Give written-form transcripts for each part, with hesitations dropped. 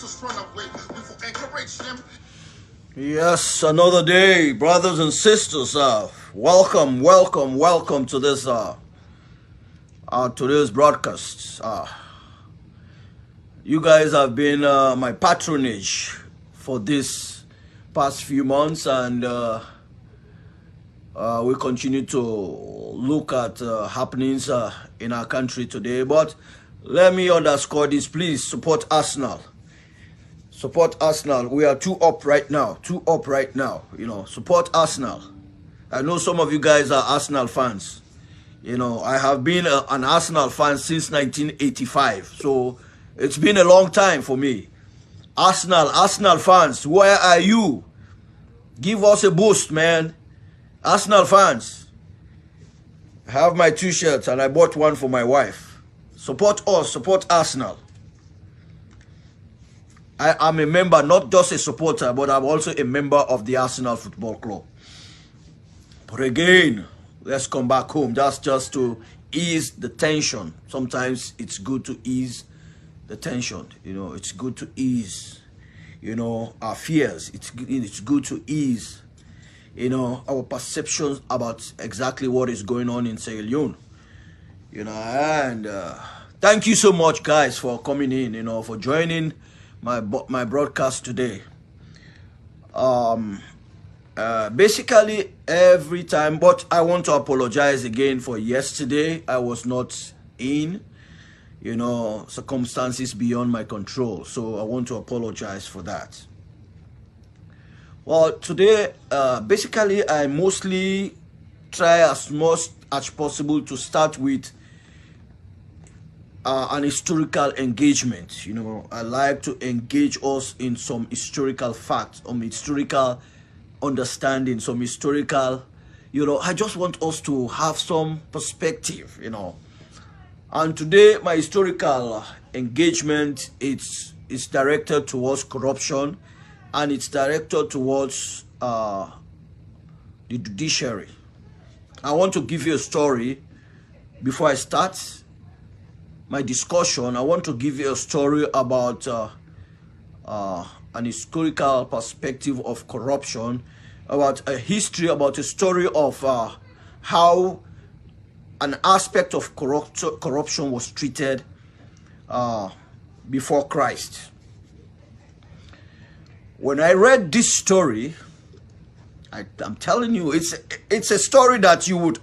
just run away. We will encourage them. Yes, another day, brothers and sisters. Welcome to this today's broadcast. You guys have been my patronage for this past few months, and we continue to look at happenings in our country today. But let me underscore this: please support Arsenal. Support Arsenal. We are two up right now. You know, support Arsenal. I know some of you guys are Arsenal fans. You know, I have been an Arsenal fan since 1985. So it's been a long time for me. Arsenal fans, where are you? Give us a boost, man. Arsenal fans. I have my two shirts and I bought one for my wife. Support us, support Arsenal. I am a member, not just a supporter, but I'm also a member of the Arsenal Football Club. But again, let's come back home. That's just to ease the tension. Sometimes it's good to ease the tension. You know, it's good to ease, you know, our fears. It's good to ease, you know, our perceptions about exactly what is going on in Sierra Leone. You know, and thank you so much, guys, for coming in, you know, for joining my broadcast today. Basically every time, but I want to apologize again for yesterday. I was not in, you know, circumstances beyond my control, so I want to apologize for that. Well, today basically I mostly try as much as possible to start with an historical engagement. You know, I like to engage us in some historical facts, historical understanding, some historical, you know, I just want us to have some perspective, you know. And today my historical engagement is directed towards corruption, and it's directed towards the judiciary. I want to give you a story before I start my discussion. I want to give you a story about an historical perspective of corruption, about a history, about a story of how an aspect of corruption was treated before Christ. When I read this story, I'm telling you, it's a story that you would,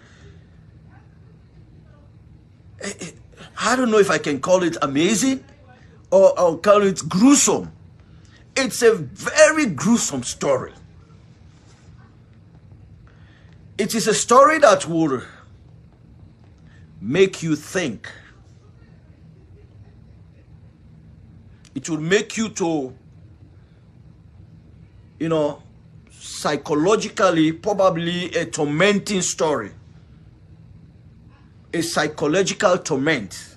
I don't know if I can call it amazing or I'll call it gruesome. It's a very gruesome story. It is a story that will make you think. It will make you to, you know, psychologically, probably a tormenting story. A psychological torment.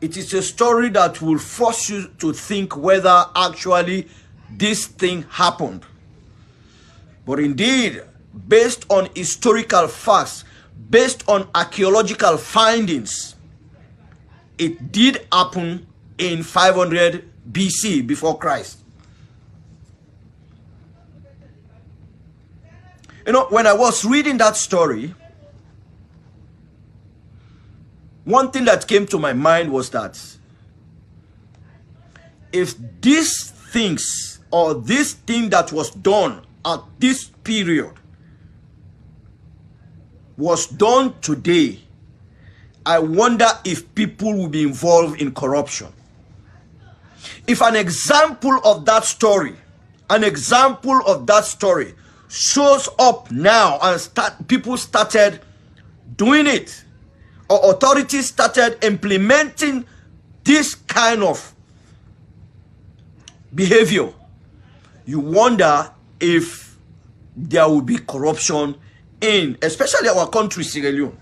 It is a story that will force you to think whether actually this thing happened. But indeed, based on historical facts, based on archaeological findings, it did happen in 500 BC, before Christ. You know, when I was reading that story, one thing that came to my mind was that if these things, or this thing that was done at this period was done today, I wonder if people will be involved in corruption. If an example of that story shows up now and people started doing it, or authorities started implementing this kind of behavior, you wonder if there will be corruption in, especially our country, Sierra Leone.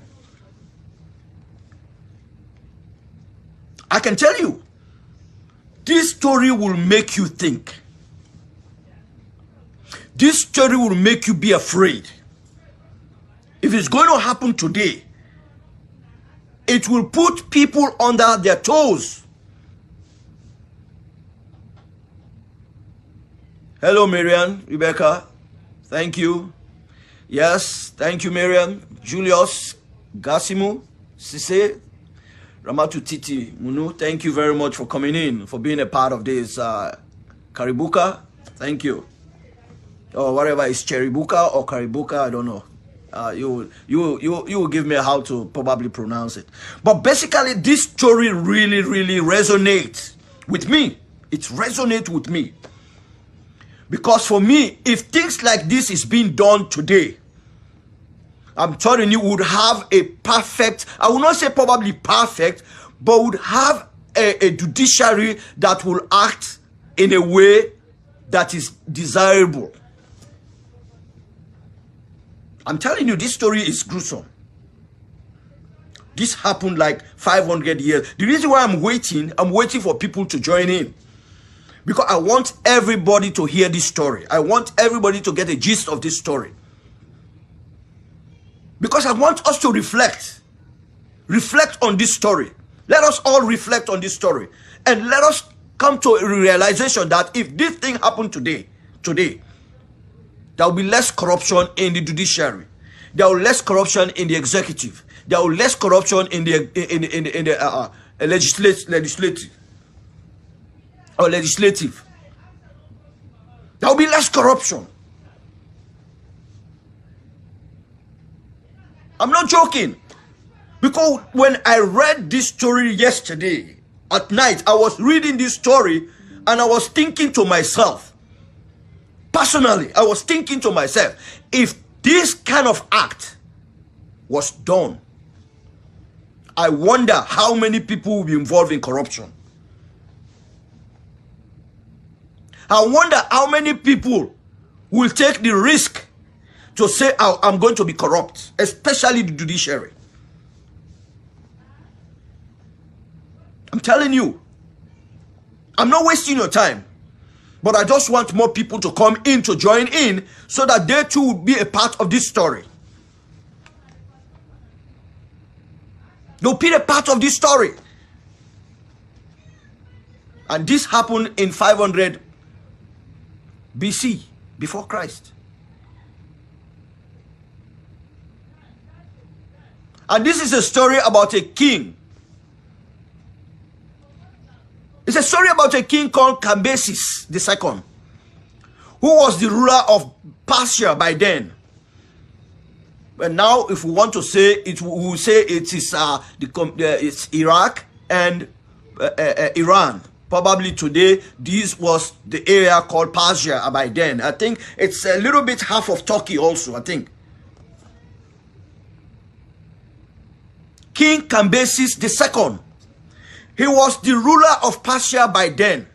I can tell you, this story will make you think. This story will make you be afraid. If it's going to happen today, it will put people under their toes. Hello, Miriam, Rebecca. Thank you. Yes, thank you, Miriam. Julius, Gasimu, Sise, Ramatu Titi, Munu. Thank you very much for coming in, for being a part of this. Karibuka, thank you. Or whatever is Cheribuka or Karibuka, I don't know. You will give me how to probably pronounce it. But basically, this story really resonates with me. It resonates with me. Because for me, if things like this is being done today, I'm telling you, would have a perfect, I will not say probably perfect, but would have a judiciary that will act in a way that is desirable. I'm telling you, this story is gruesome. This happened like 500 years. The reason why I'm waiting for people to join in. Because I want everybody to hear this story. I want everybody to get a gist of this story. Because I want us to reflect. Reflect on this story. Let us all reflect on this story. And let us come to a realization that if this thing happened today, there will be less corruption in the judiciary. There will be less corruption in the executive. There will be less corruption in the legislative. There will be less corruption. I'm not joking. Because when I read this story yesterday at night, I was reading this story and I was thinking to myself, personally, I was thinking to myself, if this kind of act was done, I wonder how many people will be involved in corruption. I wonder how many people will take the risk to say, oh, I'm going to be corrupt, especially the judiciary. I'm telling you, I'm not wasting your time. But I just want more people to come in to join in so that they too will be a part of this story. They'll be a part of this story. And this happened in 500 BC, before Christ. And this is a story about a king. It's a story about a king called Cambyses II, who was the ruler of Persia by then. But now, if we want to say it, we will say it is it's Iraq and Iran. Probably today, this was the area called Persia by then. I think it's a little bit half of Turkey also, I think. King Cambyses II. He was the ruler of Persia by then.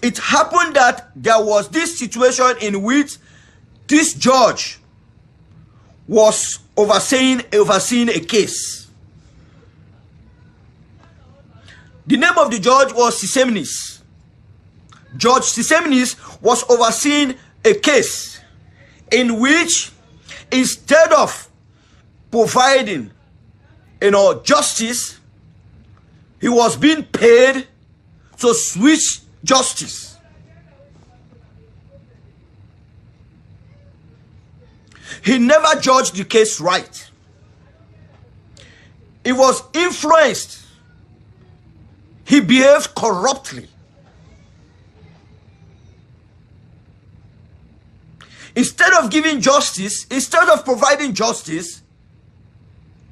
It happened that there was this situation in which this judge was overseeing a case. The name of the judge was Sisemnis. Judge Sisemnis was overseeing a case in which, instead of providing justice, he was being paid to switch justice. He never judged the case right. He was influenced. He behaved corruptly. Instead of giving justice, instead of providing justice,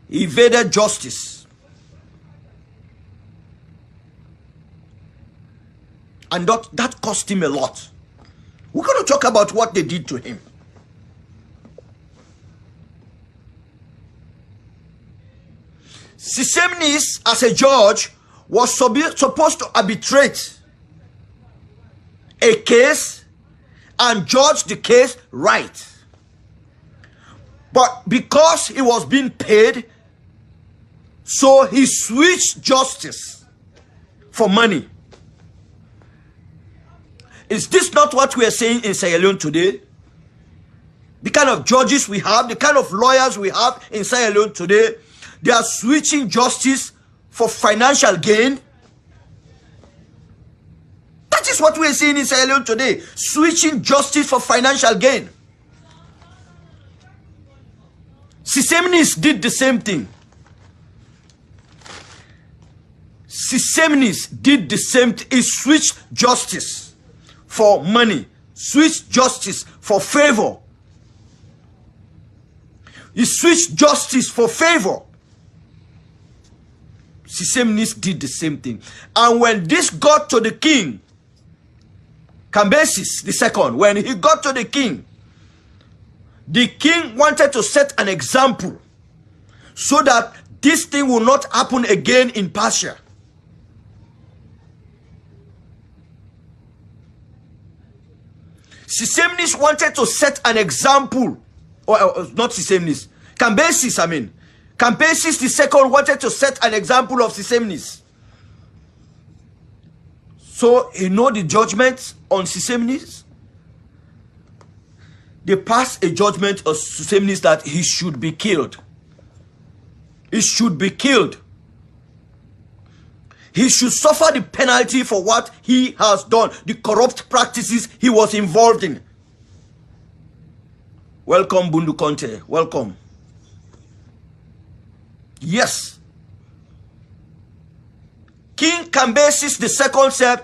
he evaded justice. And that cost him a lot. We're going to talk about what they did to him. Sisemnis, as a judge, was supposed to arbitrate a case and judge the case right. But because he was being paid, so he switched justice for money. Is this not what we are saying in Sierra Leone today? The kind of judges we have, the kind of lawyers we have in Sierra Leone today, they are switching justice for financial gain. is what we're seeing in Sierra Leone today. Switching justice for financial gain. Sisemnis did the same thing. Sisemnis did the same thing. He switched justice for money. Switched justice for favor. He switched justice for favor. Sisemnis did the same thing. And when this got to the king, Cambyses II, when he got to the king wanted to set an example so that this thing will not happen again in Persia. Sisemnis wanted to set an example, or not Sisemnis, Cambyses, Cambyses II wanted to set an example of Sisemnis. So, you know the judgment on Sisemnis? They passed a judgment on Sisemnis that he should be killed. He should be killed. He should suffer the penalty for what he has done, the corrupt practices he was involved in. Welcome, Bundu Conte. Welcome. Yes. King Cambyses II said,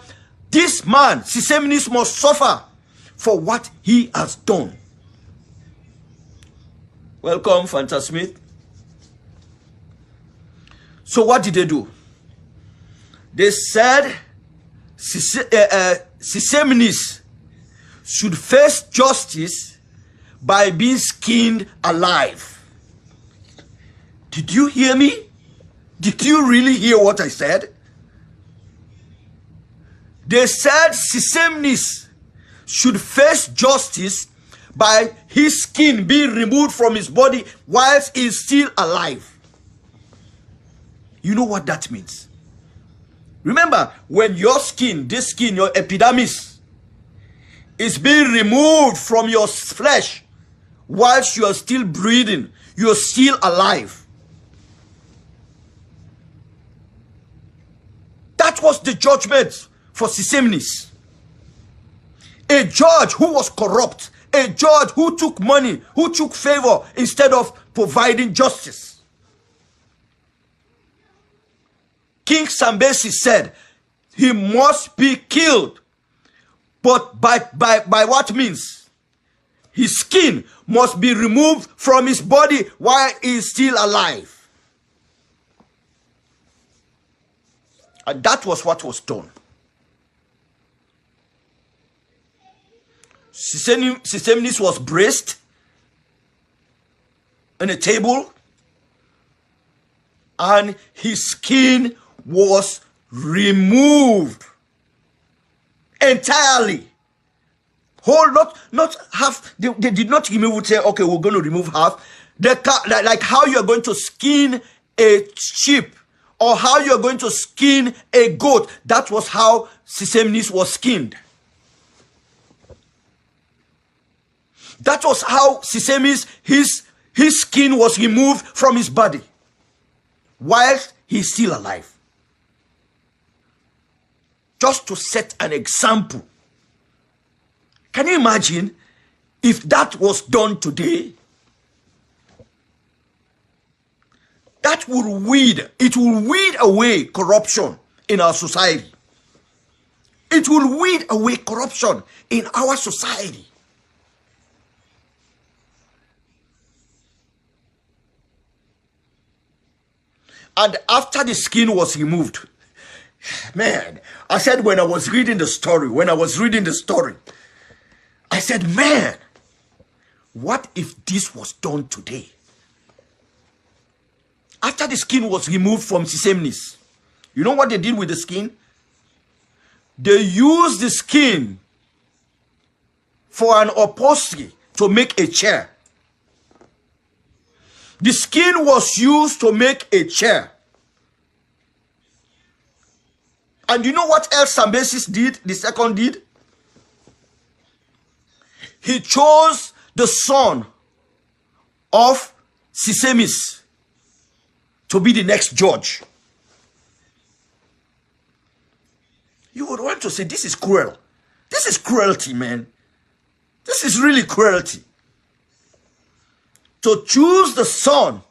this man, Sisemnis, must suffer for what he has done. Welcome, Fanta Smith. So what did they do? They said Sisemnis should face justice by being skinned alive. Did you hear me? Did you really hear what I said? They said Sisemnis should face justice by his skin being removed from his body whilst he is still alive. You know what that means? Remember, when your skin, this skin, your epidermis, is being removed from your flesh whilst you are still breathing, you are still alive. That was the judgment for Sisemnis. A judge who was corrupt, a judge who took money, who took favor instead of providing justice. King Cambyses said he must be killed. But by what means? His skin must be removed from his body while he is still alive. And that was what was done. Sisemnis was braced on a table, and his skin was removed entirely. Whole, not half. They did not remove it. Say, okay, we're going to remove half. Like how you are going to skin a sheep, or how you are going to skin a goat. That was how Sisemnis was skinned. That was how Sisemnis, his skin was removed from his body whilst he's still alive. Just to set an example. Can you imagine if that was done today? That will weed away corruption in our society. It will weed away corruption in our society. And after the skin was removed, man, I said when I was reading the story, I said, man, what if this was done today? After the skin was removed from Sisemnis, you know what they did with the skin? They used the skin for an upholstery to make a chair. The skin was used to make a chair. And you know what else Cambyses did? The second did? He chose the son of Sisemnis to be the next judge. You would want to say, this is cruel. This is cruelty, man. This is really cruelty. To choose the son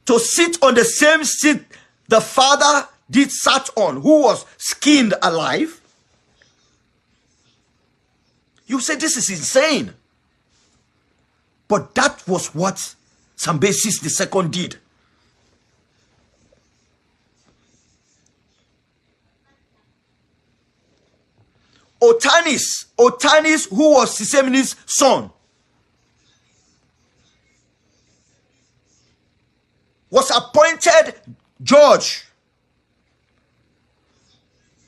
to sit on the same seat the father did sat on, who was skinned alive. You say this is insane. But that was what Cambyses II did. Otanis, who was Sisemini's son, was appointed judge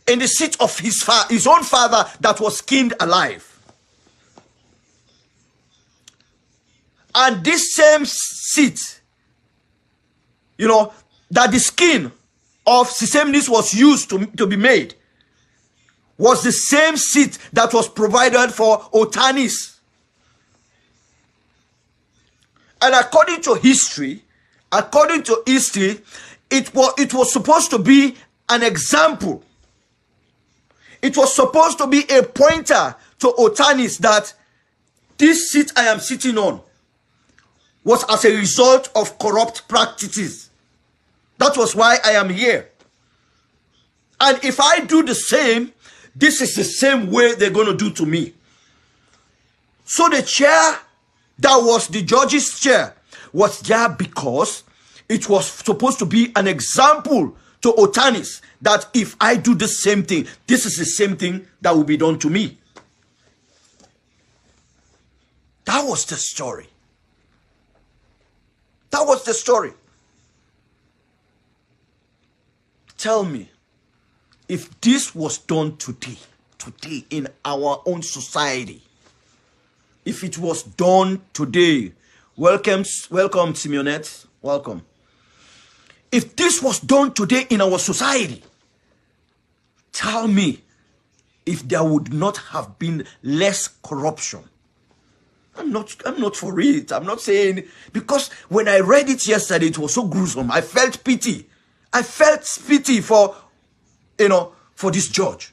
in the seat of his own father that was skinned alive. And this same seat, you know, that the skin of Sisemnis was used to be made, was the same seat that was provided for Otanis. And according to history, it was supposed to be an example. It was supposed to be a pointer to Otanis that this seat I am sitting on was as a result of corrupt practices. That was why I am here. And if I do the same, this is the same way they're going to do to me. So the chair that was the judge's chair was there because it was supposed to be an example to Otanis that if I do the same thing, this is the same thing that will be done to me. That was the story. That was the story. Tell me, if this was done today in our own society, if it was done today, welcome Simeonette, welcome. If this was done today in our society, tell me if there would not have been less corruption. I'm not for it. I'm not saying, because when I read it yesterday, it was so gruesome. I felt pity. I felt pity for, for this judge.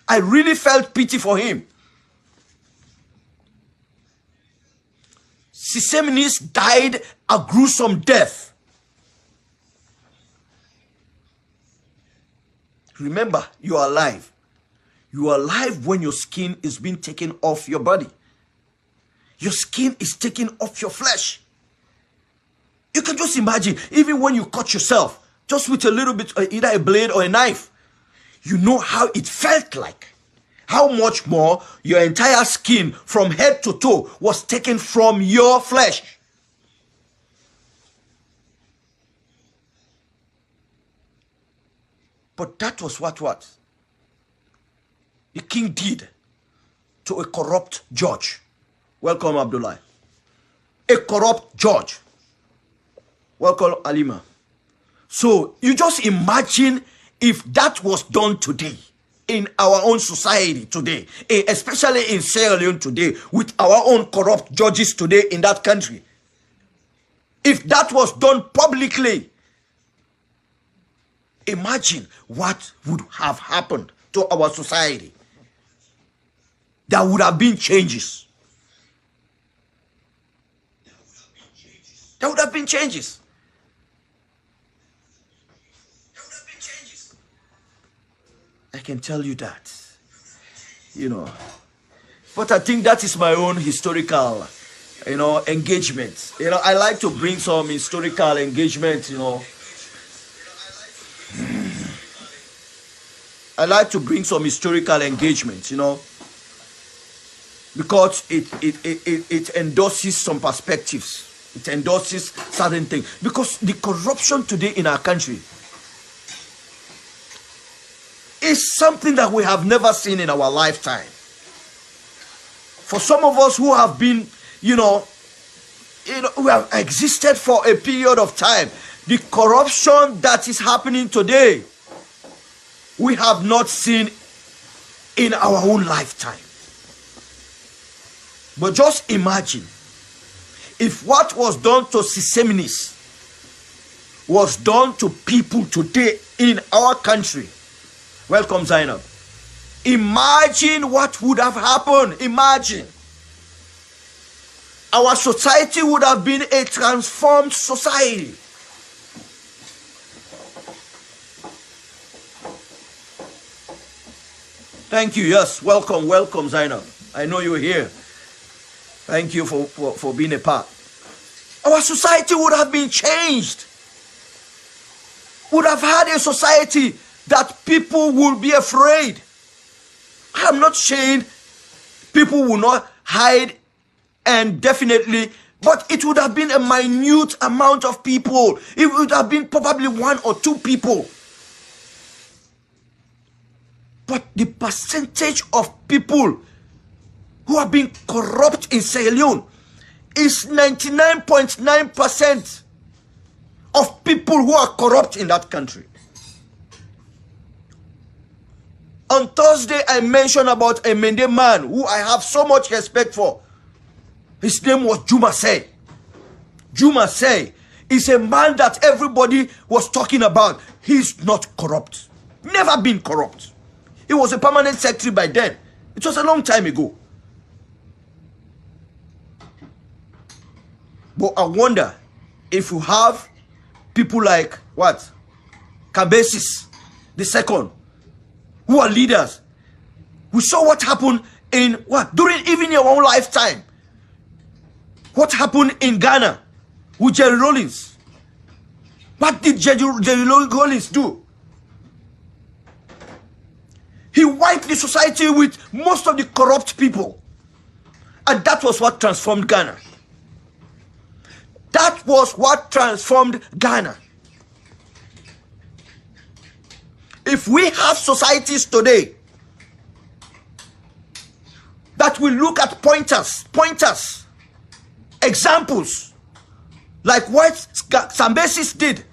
I really felt pity for him. Sisemnis died a gruesome death. Remember, you are alive. You are alive when your skin is being taken off your body. Your skin is taken off your flesh. You can just imagine, even when you cut yourself, just with a little bit, either a blade or a knife, you know how it felt like. How much more your entire skin from head to toe was taken from your flesh. But that was what the king did to a corrupt judge. Welcome, Abdullah. A corrupt judge. Welcome, Alima. So you just imagine if that was done today in our own society today, especially in Sierra Leone today, with our own corrupt judges today in that country. If that was done publicly, imagine what would have happened to our society. There would have been changes. There would have been changes. I can tell you that. But I think that is my own historical, engagement. I like to bring some historical engagement, I like to bring some historical engagement, because it endorses some perspectives. It endorses certain things. Because the corruption today in our country is something that we have never seen in our lifetime. For some of us who have been, we have existed for a period of time, the corruption that is happening today, we have not seen in our own lifetime. But just imagine if what was done to Sisemnis was done to people today in our country. Welcome, Zainab. Imagine what would have happened. Imagine. Our society would have been a transformed society. Thank you. Yes, welcome, welcome, Zainab. I know you're here. Thank you for being a part. Our society would have been changed. Would have had a society that people would be afraid. I'm not saying people will not hide, and definitely, but it would have been a minute amount of people. It would have been probably 1 or 2 people. But the percentage of people who are being corrupt in Sierra Leone is 99.9% of people who are corrupt in that country. On Thursday, I mentioned about a Mende man who I have so much respect for. His name was Juma Say. Juma Say is a man that everybody was talking about. He's not corrupt. Never been corrupt. He was a permanent secretary by then. It was a long time ago. But I wonder if you have people like what? Cambesis the second, who are leaders. We saw what happened in what? During even your own lifetime. What happened in Ghana with Jerry Rawlings? What did Jerry Rawlings do? He wiped the society with most of the corrupt people. And that was what transformed Ghana. That was what transformed Ghana. If we have societies today that will look at pointers, examples, like what Sambesis did,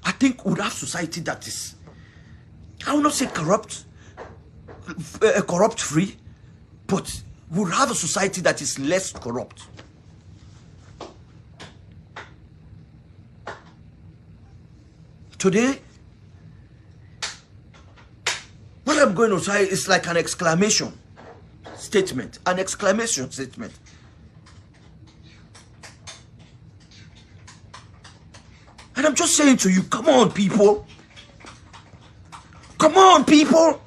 I think we would have society that is, I will not say corrupt free, but we'll have a society that is less corrupt. Today, what I'm going to say is like an exclamation statement. An exclamation statement. And I'm just saying to you, come on, people. Come on, people.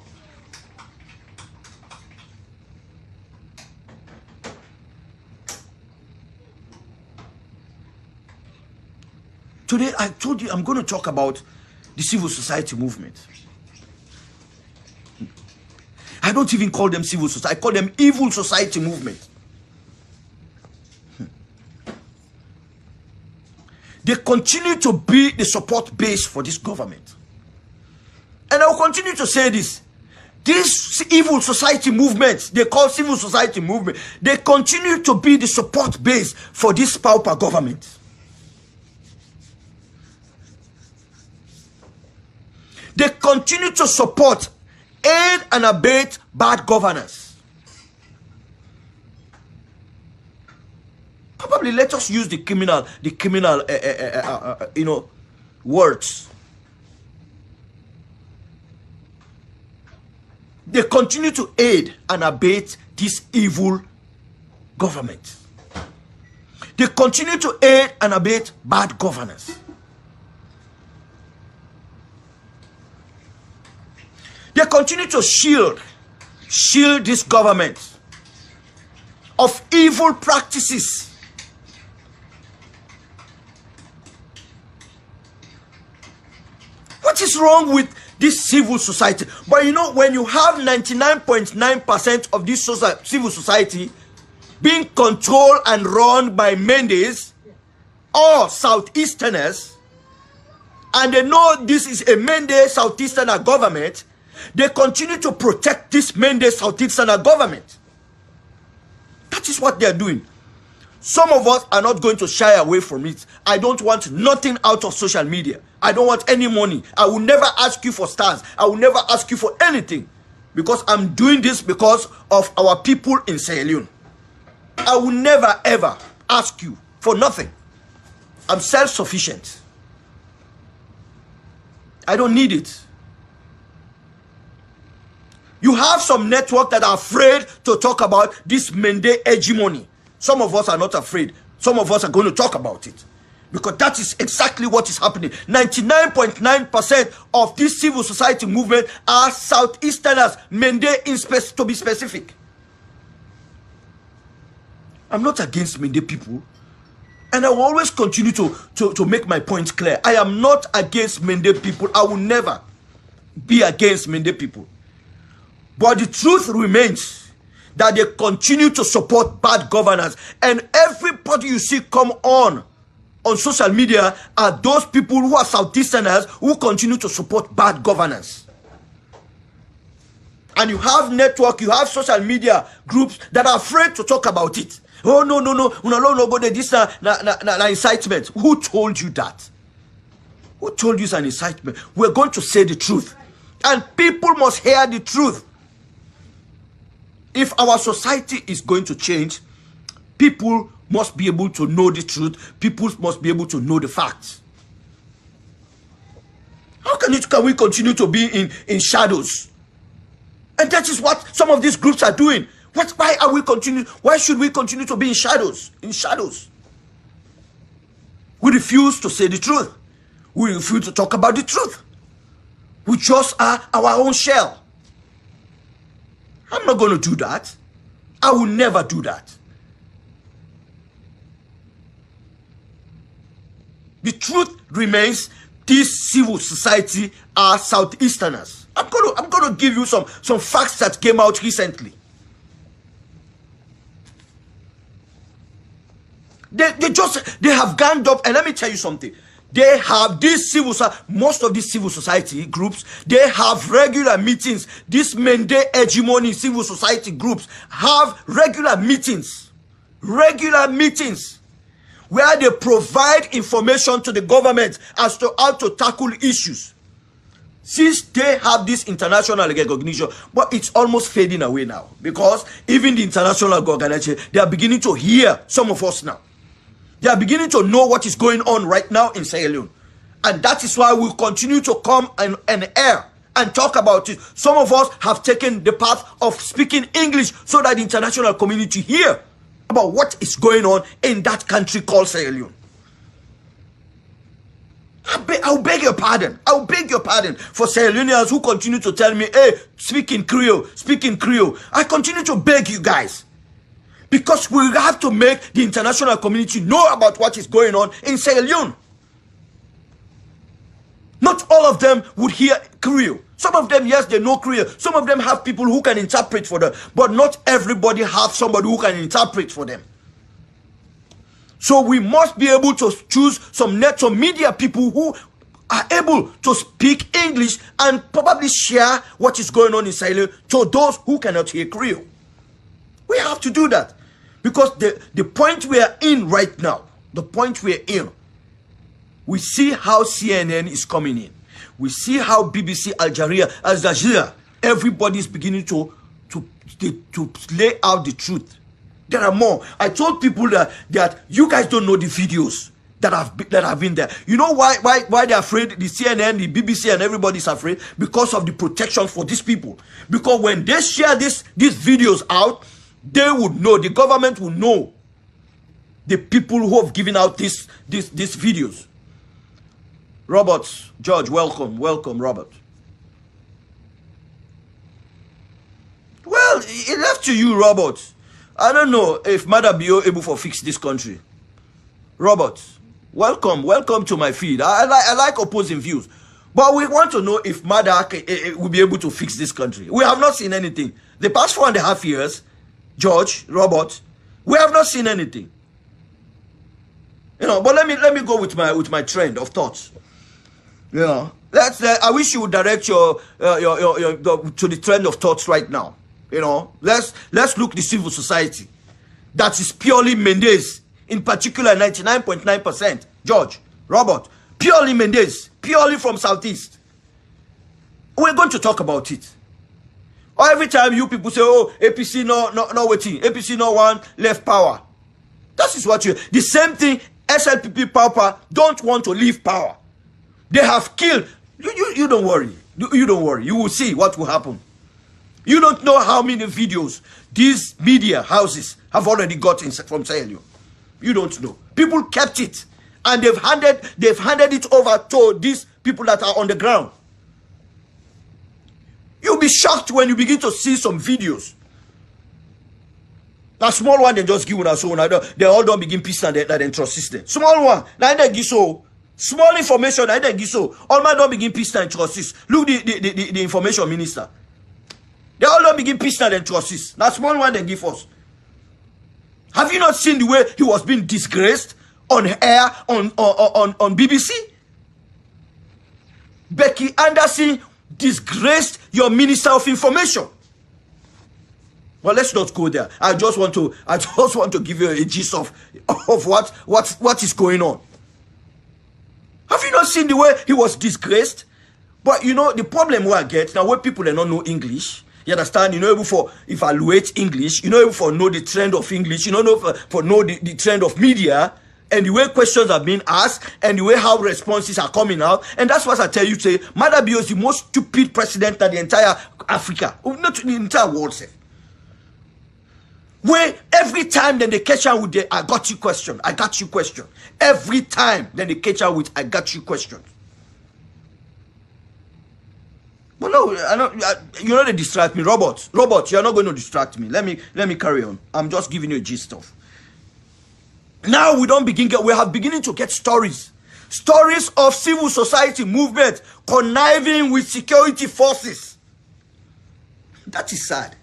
Today, I told you I'm going to talk about the civil society movement. I don't even call them civil society. I call them evil society movement. They continue to be the support base for this government. And I will continue to say this. This evil society movement, they call civil society movement, they continue to be the support base for this pauper government. They continue to support, aid and abet bad governance. Probably let us use the criminal, words. They continue to aid and abet this evil government. They continue to aid and abet bad governance. They continue to shield this government of evil practices. What is wrong with this civil society? But you know, when you have 99.9% of this civil society being controlled and run by Mendes or Southeasterners, and they know this is a Mendes Southeasterner government, they continue to protect this Mendes Southeasterner government. That is what they are doing. Some of us are not going to shy away from it. I don't want nothing out of social media. I don't want any money. I will never ask you for stars. I will never ask you for anything. Because I'm doing this because of our people in Sierra Leone. I will never ever ask you for nothing. I'm self-sufficient. I don't need it. You have some network that are afraid to talk about this Mende hegemony. Some of us are not afraid. Some of us are going to talk about it. Because that is exactly what is happening. 99.9% of this civil society movement are Southeasterners, Mende to be specific. I'm not against Mende people. And I will always continue to make my point clear. I am not against Mende people. I will never be against Mende people. But the truth remains that they continue to support bad governance. And everybody you see come on social media are those people who are Southeasterners who continue to support bad governance. And you have network, you have social media groups that are afraid to talk about it. Oh, no, nobody, this na incitement. Who told you that? Who told you it's an incitement? We're going to say the truth. And people must hear the truth. If our society is going to change, people must be able to know the truth. People must be able to know the facts. How can we continue to be in shadows? And that is what some of these groups are doing. Why should we continue to be in shadows? In shadows. We refuse to say the truth. We refuse to talk about the truth. We just are our own shell. I'm not going to do that. I will never do that. The truth remains, this civil society are Southeasterners. I'm going to give you some facts that came out recently. They have ganged up, and let me tell you something. They have most of these civil society groups, they have regular meetings. These Mende hegemony civil society groups have regular meetings where they provide information to the government as to how to tackle issues. Since they have this international recognition, but it's almost fading away now, because even the international organization, they are beginning to hear some of us now. They are beginning to know what is going on right now in Sierra Leone. And that is why we continue to come and air and talk about it. Some of us have taken the path of speaking English so that the international community hear about what is going on in that country called Sierra Leone. I'll beg your pardon. I'll beg your pardon for Sierra Leoneans who continue to tell me, hey, speak in Creole. I continue to beg you guys. Because we have to make the international community know about what is going on in Sierra Leone. Not all of them would hear Creole. Some of them, yes, they know Creole. Some of them have people who can interpret for them. But not everybody has somebody who can interpret for them. So we must be able to choose some media people who are able to speak English and probably share what is going on in Sierra Leone to those who cannot hear Creole. We have to do that. Because the point we are in right now, we see how CNN is coming in. We see how BBC, Al Jazeera, everybody is beginning to lay out the truth. There are more. I told people that you guys don't know the videos that have been there. You know why they're afraid? The CNN, the BBC, and everybody's afraid because of the protection for these people. Because when they share these videos out, they would know, the government will know the people who have given out these videos. Robert, George, welcome, Robert. Well, it's left to you, Robert. I don't know if Mother be able to fix this country. Robert, welcome to my feed. I like opposing views, but we want to know if Mother will be able to fix this country. We have not seen anything. The past 4.5 years, George, Robert, we have not seen anything. But let me go with my trend of thoughts. I wish you would direct your to the trend of thoughts right now. Let's look the civil society that is purely Mendes, in particular 99.9%. George, Robert, purely Mendes, purely from Southeast. We're going to talk about it. Or every time you people say, oh, APC no waiting, APC no one left power. That is what the same thing. SLPP power don't want to leave power. They have killed. You don't worry. You don't worry. You will see what will happen. You don't know how many videos these media houses have already got from Sierra Leone. You don't know. People kept it, and they've handed it over to these people that are on the ground. You'll be shocked when you begin to see some videos. Now, small one, they just give us so they all don't begin peace and they trust system. Small one, now they give so small information, now they give so all man don't begin peace and trust system. Look the information minister. They all don't begin peace and trust system. Now, small one they give us. Have you not seen the way he was being disgraced on air on BBC? Becky Anderson disgraced your minister of information. Well, let's not go there. I just want to give you a gist of what is going on. Have you not seen the way he was disgraced? But you know the problem we get now, where people do not know English. You understand? You know, able for evaluate English. You know, able for know the trend of English. You know, for know the trend of media. And the way questions are being asked, and the way how responses are coming out. And that's what I tell you, say, Madabio is the most stupid president in the entire Africa. Not the entire world, say. Where every time then they catch out with the I got you question. Every time then they catch out with I got you question. But no, you know they distract me. Robert, you're not going to distract me. Let me carry on. I'm just giving you a gist of. Now we have beginning to get stories of civil society movement conniving with security forces. That is sad.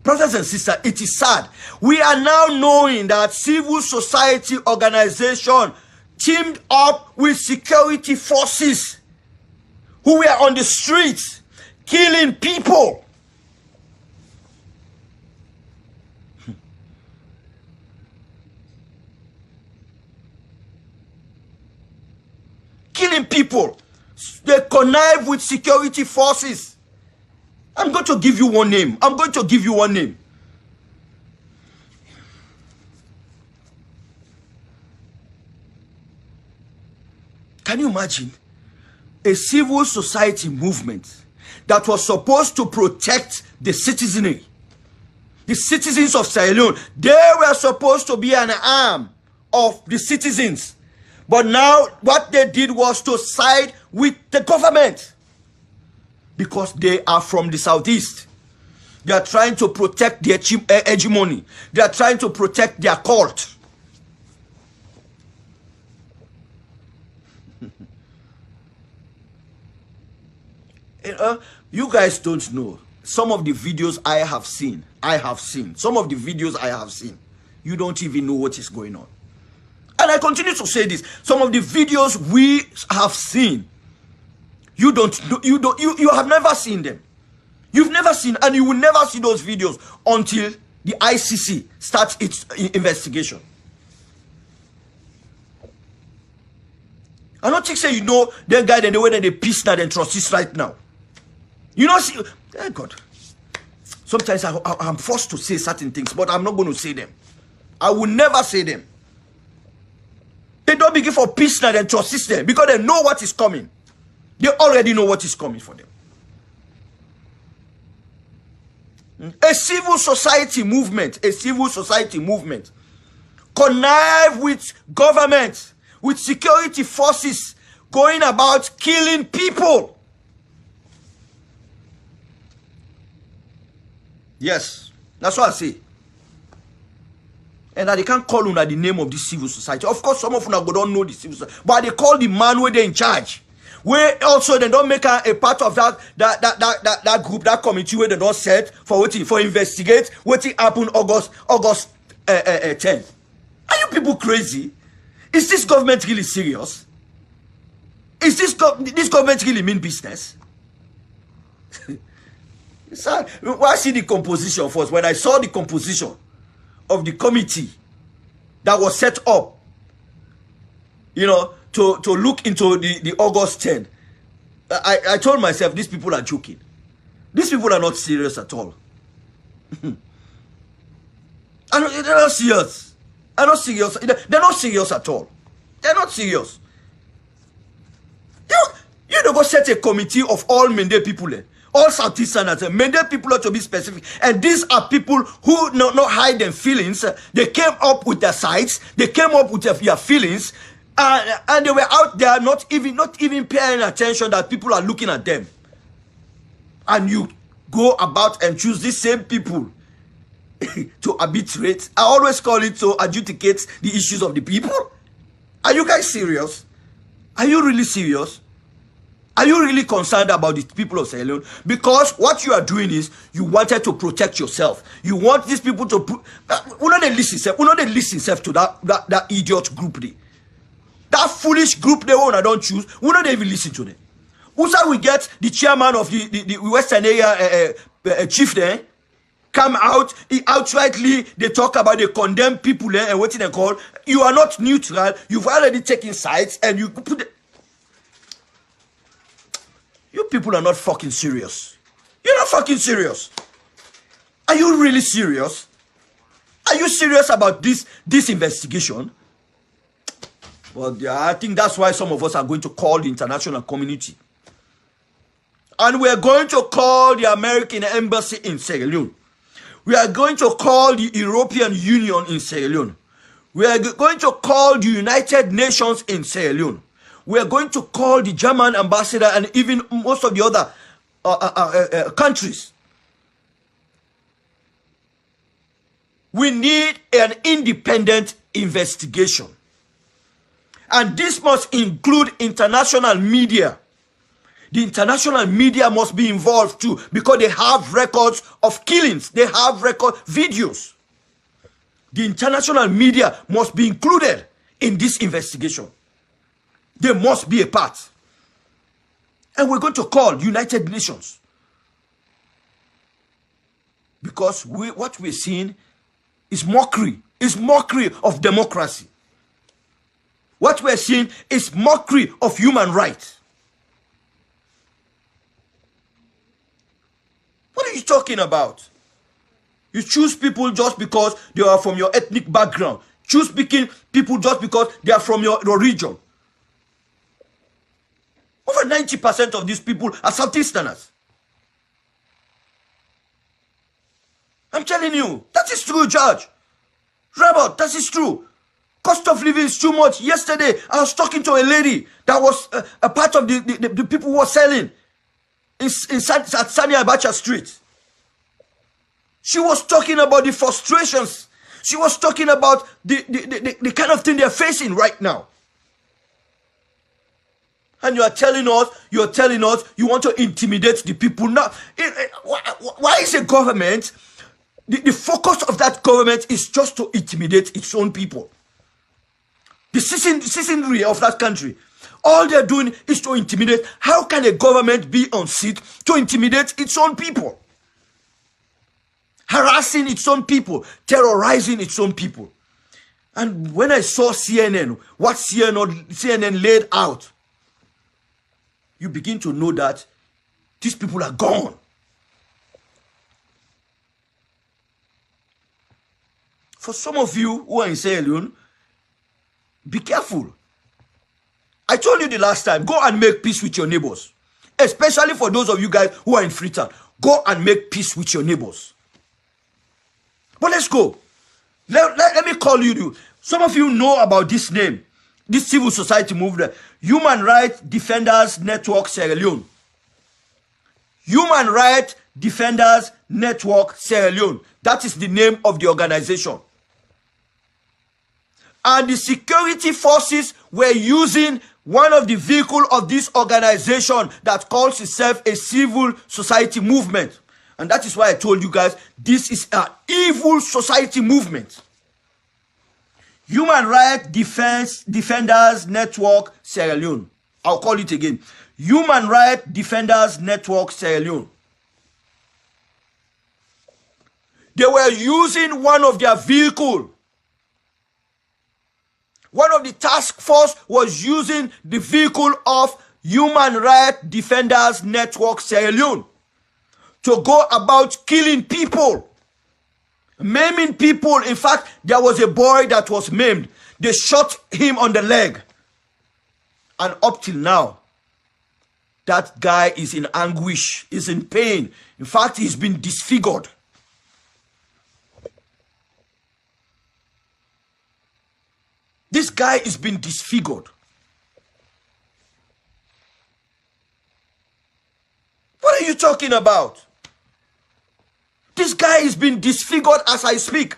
Brothers and sisters, it is sad. We are now knowing that civil society organization teamed up with security forces who were on the streets killing people. Killing people. They connive with security forces. I'm going to give you one name. Can you imagine a civil society movement that was supposed to protect the citizenry, the citizens of Sierra Leone? They were supposed to be an arm of the citizens. But now what they did was to side with the government. Because they are from the southeast. They are trying to protect their hegemony. They are trying to protect their cult. You guys don't know. Some of the videos I have seen. Some of the videos I have seen. You don't even know what is going on. And I continue to say this. Some of the videos we have seen. You have never seen them. You've never seen, and you will never see those videos until the ICC starts its investigation. I don't think say you know them guy the way that they peace that and trust this right now. You know, see, oh God. Sometimes I'm forced to say certain things, but I'm not going to say them. I will never say them. They don't begin for peace now and trust system because they know what is coming. They already know what is coming for them. A civil society movement, connive with government, with security forces, going about killing people. Yes, that's what I say. And that they can't call on the name of this civil society. Of course, some of them don't know the civil society, but they call the man where they're in charge. Where also they don't make a part of that group, that committee where they don't set for investigate what happened August 10. Are you people crazy? Is this government really serious? Is this government really mean business? When I see the composition first, when I saw the composition of the committee that was set up, you know, to look into the August 10, I told myself, these people are joking. These people are not serious at all. They're not serious. They're not serious. They're not serious at all. They're not serious. You don't go set a committee of all Mende people, all Southeasterners, many people are to be specific. And these are people who not hide their feelings. They came up with their sides. They came up with their feelings. And they were out there not even paying attention that people are looking at them. And you go about and choose these same people to arbitrate. I always call it to adjudicate the issues of the people. Are you guys serious? Are you really serious? Are you really concerned about the people of Sierra Leone? Because what you are doing is you wanted to protect yourself. You want these people to we not listen to that idiot group there. That foolish group they want, I don't choose. We not even listen to them. Also, we get the chairman of the Western area chief there come out, he outrightly they talk about, they condemn people there and what they call. You are not neutral. You've already taken sides and you put the, you people are not fucking serious. You're not fucking serious. Are you really serious? Are you serious about this investigation? Well, yeah, I think that's why some of us are going to call the international community. And we are going to call the American embassy in Sierra Leone. We are going to call the European Union in Sierra Leone. We are going to call the United Nations in Sierra Leone. We are going to call the German ambassador and even most of the other countries. We need an independent investigation. And this must include international media. The international media must be involved too, because they have records of killings. They have record videos. The international media must be included in this investigation. They must be a part. And we're going to call United Nations. Because what we're seeing is mockery. It's mockery of democracy. What we're seeing is mockery of human rights. What are you talking about? You choose people just because they are from your ethnic background. Choose people just because they are from your region. Over 90% of these people are Southeasterners. I'm telling you, that is true, Judge. Robert, that is true. Cost of living is too much. Yesterday, I was talking to a lady that was a part of the people who were selling at Sani Abacha Street. She was talking about the frustrations. She was talking about the kind of thing they're facing right now. And you're telling us you want to intimidate the people. Now, why is a government, the focus of that government is just to intimidate its own people? The citizenry of that country, all they're doing is to intimidate. How can a government be on seat to intimidate its own people? Harassing its own people, terrorizing its own people. And when I saw CNN, what CNN laid out, you begin to know that these people are gone. For some of you who are in Sierra Leone, be careful. I told you the last time, go and make peace with your neighbors. Especially for those of you guys who are in Freetown. Go and make peace with your neighbors. But let's go. Let me call you. Some of you know about this name. This civil society movement. Human Rights Defenders Network Sierra Leone. Human Rights Defenders Network Sierra Leone. That is the name of the organization. And the security forces were using one of the vehicles of this organization that calls itself a civil society movement. And that is why I told you guys, this is an evil society movement. Human Rights Defenders Network Sierra Leone. I'll call it again. Human Rights Defenders Network Sierra Leone. They were using one of their vehicles. One of the task force was using the vehicle of Human Rights Defenders Network Sierra Leone to go about killing people, maiming people. In fact, there was a boy that was maimed. They shot him on the leg. And up till now, That guy is in anguish, is in pain. In fact, he's been disfigured. This guy is being disfigured. What are you talking about? This guy is being disfigured as I speak.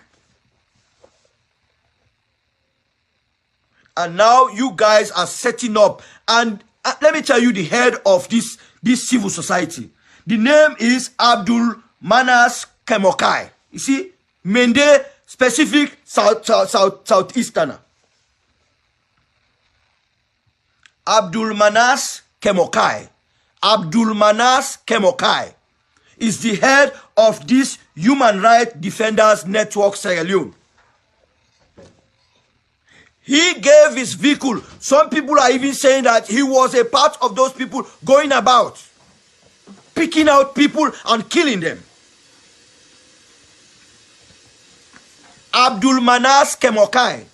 And now you guys are setting up. And let me tell you the head of this civil society. The name is Abdul Manas Kemokai. You see, Mende specific southeasterner. Abdul Manas Kemokai. Abdul Manas Kemokai is the head of this Human Rights Defenders Network Sierra Leone. He gave his vehicle. Some people are even saying that he was a part of those people going about, picking out people and killing them. Abdul Manas Kemokai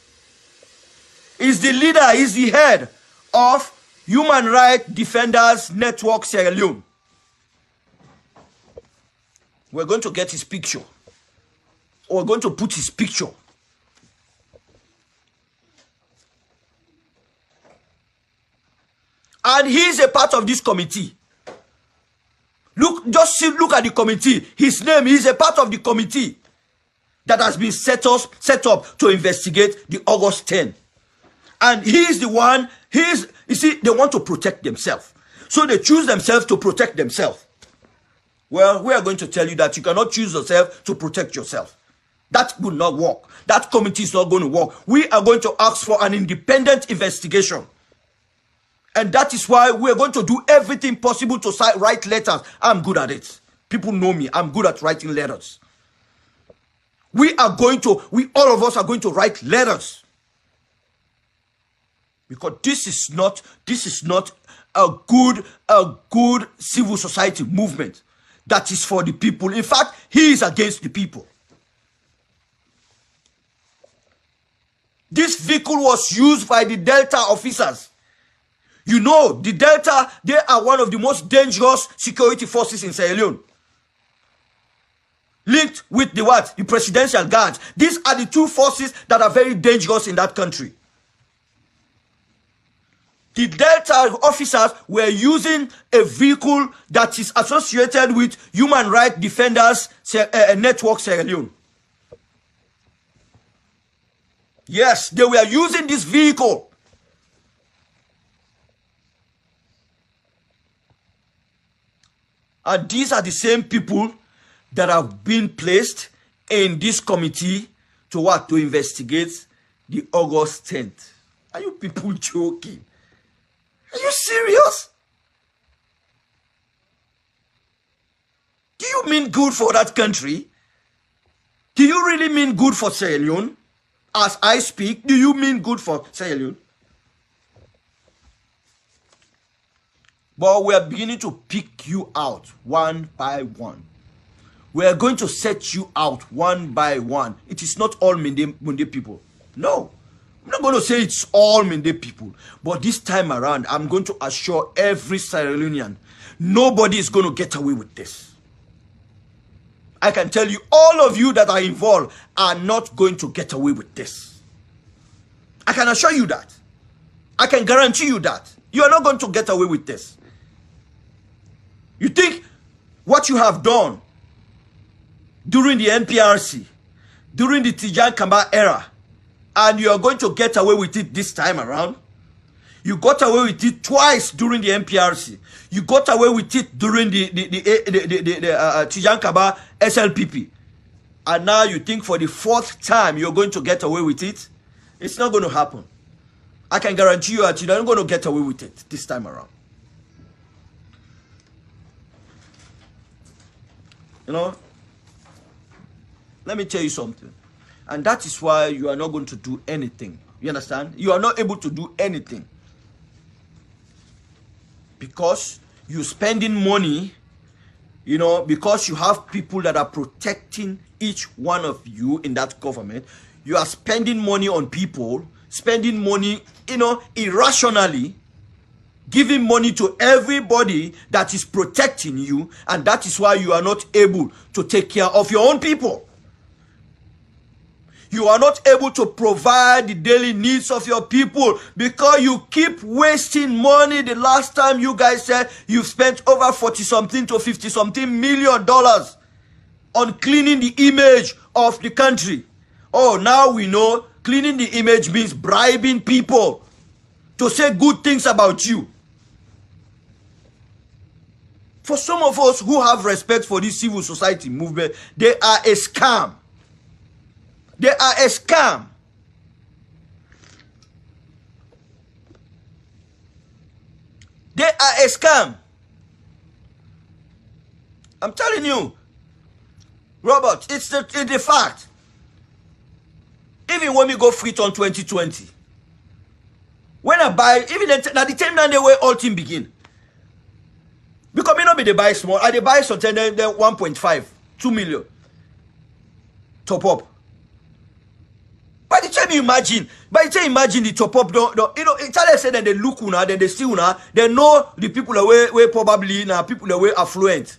is the leader, is the head of Human Rights Defenders Network Sierra Leone. We're going to get his picture. We're going to put his picture. And he's a part of this committee. Look, just look at the committee. His name is a part of the committee that has been set up to investigate the August 10. And he is the one, you see, they want to protect themselves. So they choose themselves to protect themselves. Well, we are going to tell you that you cannot choose yourself to protect yourself. That will not work. That committee is not going to work. We are going to ask for an independent investigation. And that is why we are going to do everything possible to write letters. I'm good at it. People know me. I'm good at writing letters. All of us are going to write letters. Because this is not a good civil society movement that is for the people. In fact, he is against the people. This vehicle was used by the Delta officers. You know, the Delta, they are one of the most dangerous security forces in Sierra Leone. Linked with the what? The presidential guards. These are the two forces that are very dangerous in that country. The Delta officers were using a vehicle that is associated with Human Rights Defenders Network Sierra Leone. Yes, they were using this vehicle. And these are the same people that have been placed in this committee to what? To investigate the August 10th. Are you people joking? Are you serious? Do you mean good for that country? Do you really mean good for Sierra Leone? As I speak, do you mean good for Sierra Leone? But we are beginning to pick you out one by one. We are going to set you out one by one. It is not all Mende people. No. I'm not going to say it's all Mende people. But this time around, I'm going to assure every Sierra Leonean, nobody is going to get away with this. I can tell you, all of you that are involved are not going to get away with this. I can assure you that. I can guarantee you that. You are not going to get away with this. You think what you have done during the NPRC, during the Tijan Kamba era, and you are going to get away with it this time around? You got away with it twice during the NPRC. You got away with it during the Tijan Kamba SLPP. And now you think for the fourth time you're going to get away with it? It's not going to happen. I can guarantee you that you're not going to get away with it this time around. You know, let me tell you something. And that is why you are not going to do anything. You understand? You are not able to do anything. Because you're spending money, you know, because you have people that are protecting each one of you in that government. You are spending money on people, spending money, you know, irrationally. giving money to everybody that is protecting you, and that is why you are not able to take care of your own people. You are not able to provide the daily needs of your people because you keep wasting money. The last time you guys said you've spent over 40-something to 50-something million dollars on cleaning the image of the country. Oh, now we know cleaning the image means bribing people to say good things about you. For some of us who have respect for this civil society movement, they are a scam. They are a scam. They are a scam. I'm telling you, Robert, it's the fact. Even when we go free on 2020, when I buy, even at the time that they were all team begin. Because me not be they buy small, I they buy something then 1.5, 2 million. Top up. By the time you imagine the top up, you know, Italians say that they look una, then they see una, they know the people are probably now people are way affluent.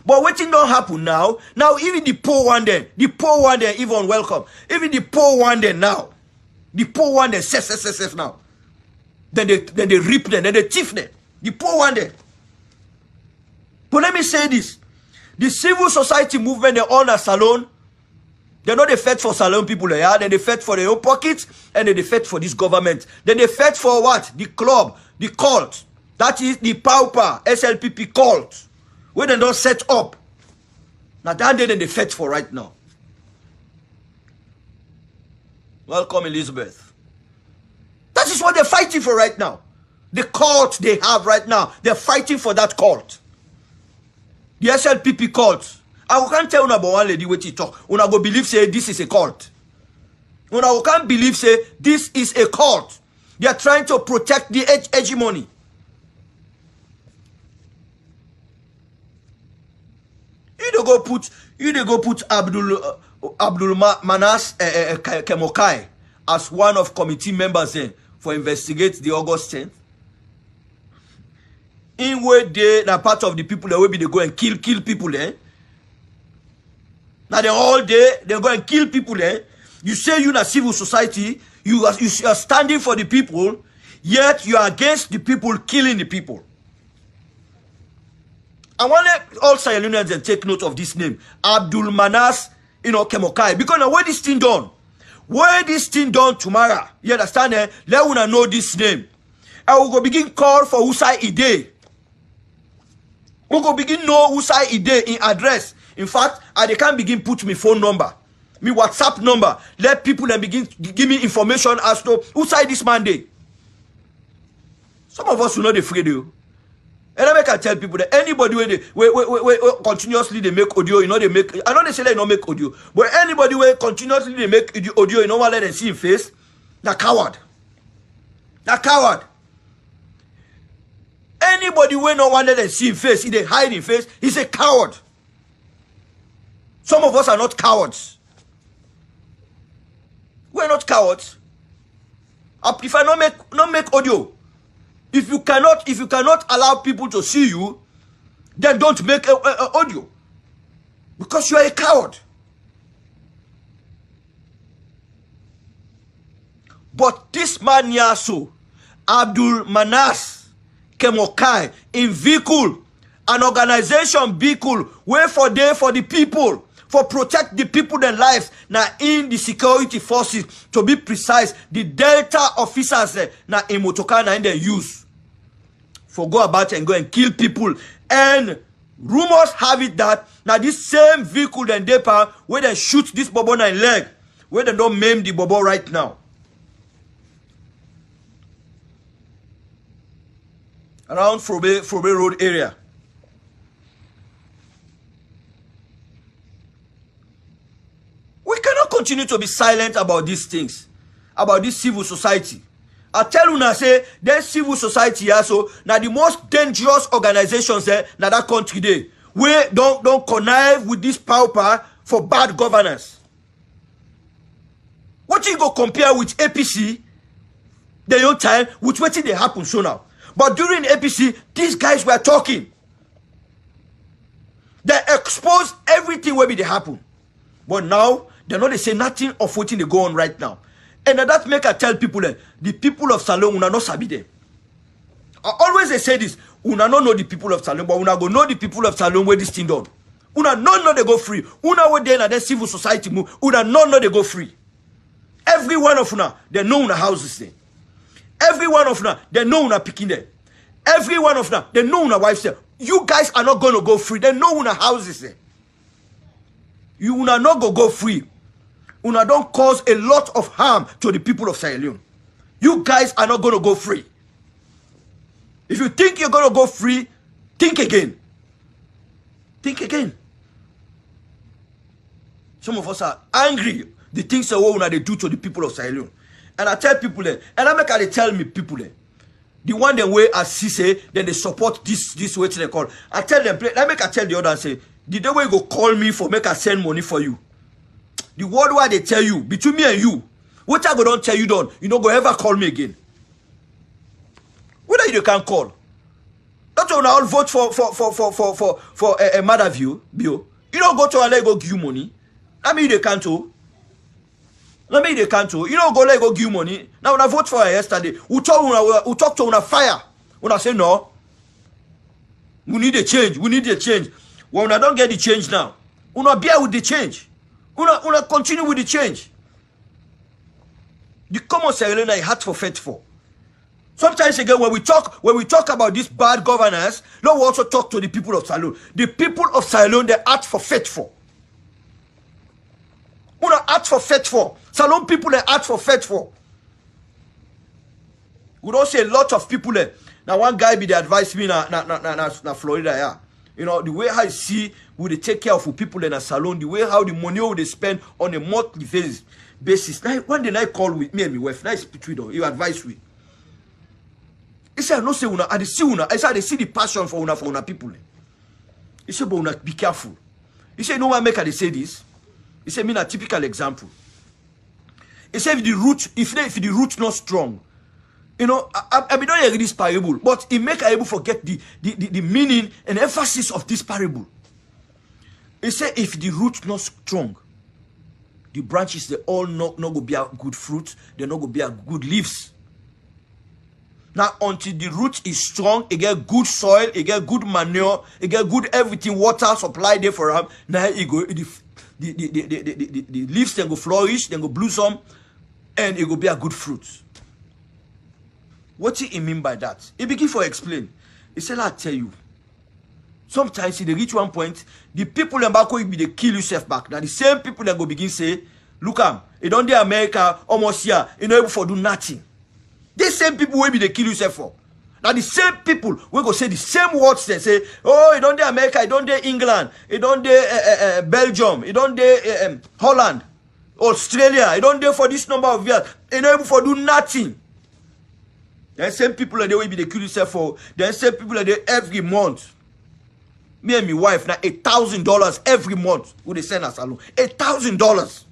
But what thing don't happen now? Now even the poor one then even welcome. Even the poor one then now. The poor one then says now. Then they rip them, then they thief them. The poor one then. But let me say this. The civil society movement, they own a salon. They're not a fight for salon people there, yeah? Then they fight for their own pockets, and then they fight for this government. Then they fight for what? The club, the cult. That is the pauper, SLPP cult. Where they don't set up. Now that day they fight for right now. Welcome, Elizabeth. That is what they're fighting for right now. The cult they have right now, they're fighting for that cult. The SLPP cult. I can't tell you about one lady what you talk. Una go believe say this is a cult. Una can't believe say this is a cult. They are trying to protect the hegemony. You go put Abdul Manas Kemokai as one of committee members for investigate the August 10th. In where they na part of the people that will be they go and kill people Now the whole day they go and kill people You say you na civil society, you are standing for the people, yet you are against the people killing the people. I want all Sierra Leoneans and take note of this name, Abdul Manas, Kemokai, because now where this thing done, tomorrow, you understand? Let una know this name. I will go begin call for Usai Ide. We go begin know Usai Ide in address. In fact, they can't begin put me phone number, me WhatsApp number. Let people then begin give me information as to Usai this Monday. Some of us will not afraid you. And I can tell people that anybody where continuously they make audio, they make. I don't say they don't make audio, but anybody where continuously they make audio, want let them see in face. They're coward. They're coward. Anybody where no one let them see in face, they hide in face, he's a coward. Some of us are not cowards. We're not cowards. I prefer not make audio. If you cannot allow people to see you, then don't make audio. Because you are a coward. But this man Yaso, Abdul Manas Kemokai, in vehicle, an organization vehicle, where for the people, for protect the people their lives, now in the security forces, to be precise, the Delta officers now in Motokana in their use. For go about and go and kill people. And rumors have it that now this same vehicle then they power where they shoot this bobo in leg, where they don't maim the bobo right now. Around Frobe Road area. We cannot continue to be silent about these things, about this civil society. I tell you now, say, there's civil society also, now the most dangerous organizations now that country there, we don't connive with this power for bad governance. What you go compare with APC, the young time, with what they happen so now? But during APC, these guys were talking. They exposed everything where they happen. But now, they're not say nothing of what they go on right now. And that make I tell people that the people of Salon una not sabi them. I always say this, una not know the people of Salon, but una go know the people of Salon where this thing done. Una not know they go free. Una were there in the civil society move. Una not know they go free. Every one of una, they know una houses there. Every one of una, they know una picking there. Every one of una, they know una wives there. You guys are not going to go free. They know una houses there. You una not go free. Una don't cause a lot of harm to the people of Sierra Leone. You guys are not going to go free. If you think you're going to go free, think again. Think again. Some of us are angry. The things that they do to the people of Sierra Leone. And I tell people that, and I make they tell me people that, the one they way as she say, then they support this way they call. I tell them, I make I tell the other and say, the day way you go call me for make I send money for you. The word why they tell you, between me and you, what I go don't tell you done, you don't go ever call me again. Whether you can call. That's why I'll vote for a mother view. You don't go to a go give you money. I mean they can't too. Let me they can't too. You don't go let go give you money. Now when I vote for her yesterday, we talk to una fire. When I say no, we need a change. We need a change. When I don't get the change now, una bear with the change. Una continue with the change. The common Sierra Leone is hard for fight for. Sometimes again, when we talk about this bad governance, no, we also talk to the people of Sierra Leone. The people of Sierra Leone, they act for faithful. Una act for faithful. Sierra Leone people, they act for faithful. We don't see a lot of people there. Now one guy be the advise me na Florida, yeah. You know, the way I see we they take care of people in a salon, the way how the money they spend on a monthly basis. Now one day I call with me and my wife, nice speak with her, you advise me. He said, no say una, I see una, I said I see the passion for una people. He said, but una be careful. He said, no one make her say this. He said, me a typical example. He said if the root not strong, you know, I don't hear this parable, but it make her able forget the meaning and emphasis of this parable. He said if the root not strong, the branches they all not go be a good fruit, they not go be a good leaves. Now until the root is strong, it get good soil, it get good manure, it get good everything, water supply there for them. Now it go the leaves then go flourish, then go blossom, and it will be a good fruit. What do he mean by that? He begin to explain. He said, I tell you, sometimes in the reach one point, the people in back will be they kill yourself back. Now the same people that go begin say, look it don't the America almost here, you know, able for do nothing. These same people will be they kill yourself for. Now the same people will go say the same words. They say, oh, it don't the America, it don't the England, it don't the Belgium, it don't the Holland, Australia, it don't the for this number of years, you know, able for do nothing. Then same people that they will be they kill yourself for. Then same people that they every month. Me and my wife now $1,000 every month would they send us alone. $1,000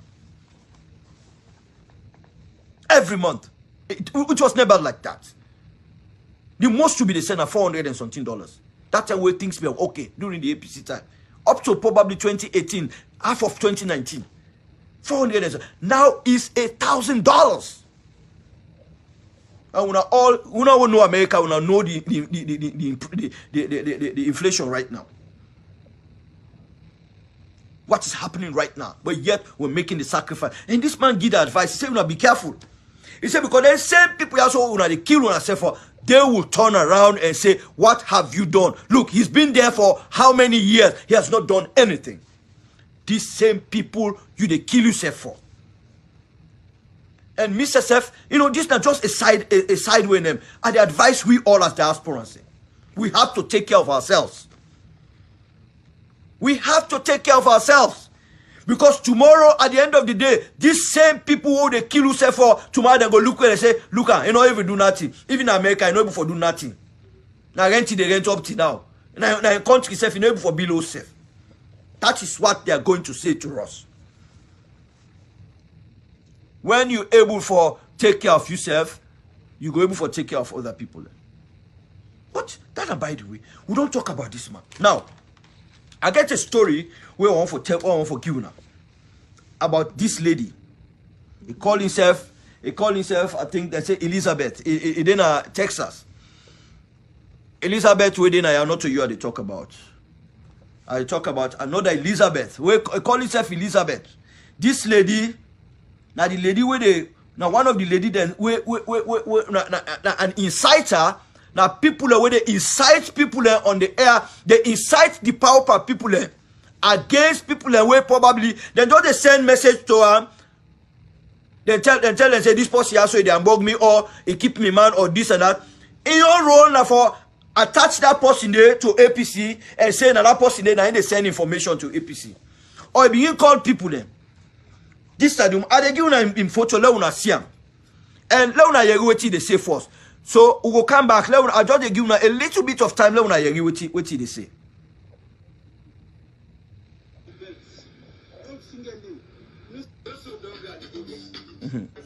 every month. It was never like that. The most to be they send $400 and something. That's the way things were okay during the APC time. Up to probably 2018, half of 2019. $400 now is $1,000. And una know America, una know the inflation right now. What is happening right now? But yet we're making the sacrifice. And this man give the advice. He said, "Una be careful." He said, because then same people also una they kill una self for, they will turn around and say, "What have you done? Look, he's been there for how many years? He has not done anything." These same people you they kill yourself for. And Mr. Seth, you know, this is not just a side way name. And the advice we all as diasporans say. We have to take care of ourselves. We have to take care of ourselves. Because tomorrow, at the end of the day, these same people who they kill yourself for, tomorrow they go look where they say, look, you know, if we do nothing. Even in America, you know, before do nothing. Now rent they rent up to now. Now in country self, you know, before below self. That is what they are going to say to us. When you're able for take care of yourself, you go able for take care of other people. But that, by the way, we don't talk about this man. Now, I get a story where I want for give now about this lady. He called himself, I think they say Elizabeth, in Texas. Elizabeth, where I am not to you they talk about. I talk about another Elizabeth. We call himself Elizabeth. This lady, now the lady where they now one of the lady then an inciter. Now people where they incite people on the air, they incite the power people against people where probably they don't they send message to them. They tell them say this person also they unbug me or he keep me man or this and that. In your role now for attach that person there to APC and say another person there now they send information to APC. Or you begin call people then. This stadium, I they give in photo let una see am. And let una hear what they say first. So we will come back. Let I just give una a little bit of time. Let una hear what they say.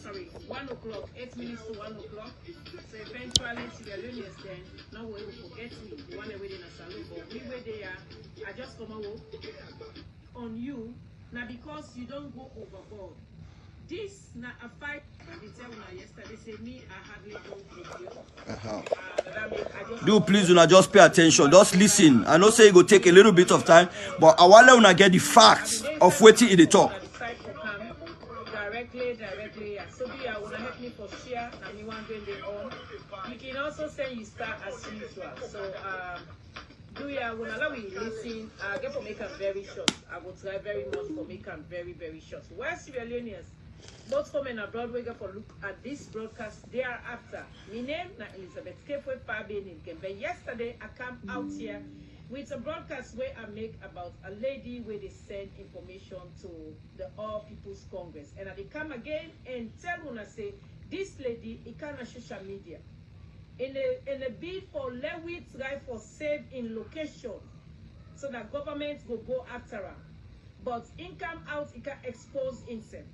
Sorry, 1 o'clock, 8 minutes to 1 o'clock. So eventually, Sierra Leoneans then, now we will forget me. The one away in a salon, but we were there. I just come out on you. Now, because you don't go overboard. This now a fight. They tell me yesterday, say me, I hardly go. Do please do not just pay attention. Just listen. I know say it will take a little bit of time, but I want to get the facts of what in the talk. Directly. So you want to help me for share and you want to bring it on. You can also send you start as usual. So do you want to allow me listen? I get for make them very short. I will try very much for make them very, very short. Where Sierra Leoneans, both home and abroad, we go for look at this broadcast thereafter. My name is Elizabeth Kefwe Fabian. But yesterday I come out here with a broadcast where I make about a lady where they send information to the All People's Congress. And I come again and tell una say this lady it kind of social media. In a bid for Lewis right for save in location so that government will go after her. But income out it can expose himself.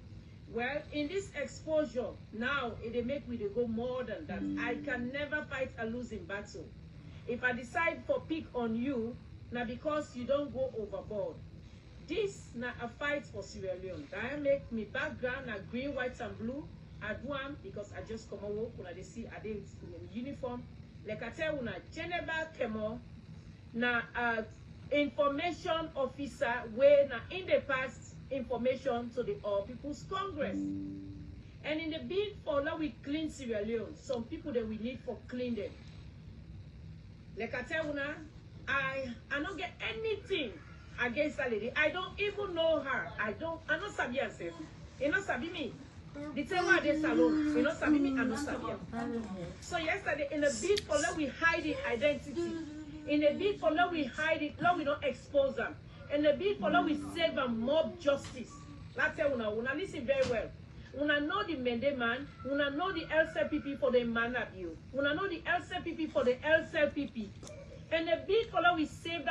Well, in this exposure, now it make we go more than that. I can never fight a losing battle. If I decide for pick on you, now because you don't go overboard. This now a fight for Sierra Leone. That make me background now green, white, and blue. I do am because I just come out when they see I did in uniform. Like I tell you now, Geneva Kemo, now information officer where now in the past information to the All People's Congress. And in the bid for now we clean Sierra Leone, some people that we need for clean them. Like I tell you now, I don't get anything against that lady. I don't even know her. I don't sabi herself. You know sabi me. The time why they salon, you know sabi me, I don't sabi her. So yesterday in the bid for let we hide the identity. In the bid for let we hide it, let we don't expose them. In the bid for let we save them mob justice. That's tell una listen very well. Una know the Mende man, una know the LCPP for the man of you. Una know the LCPP for the LCPP. And the bid for let we save that.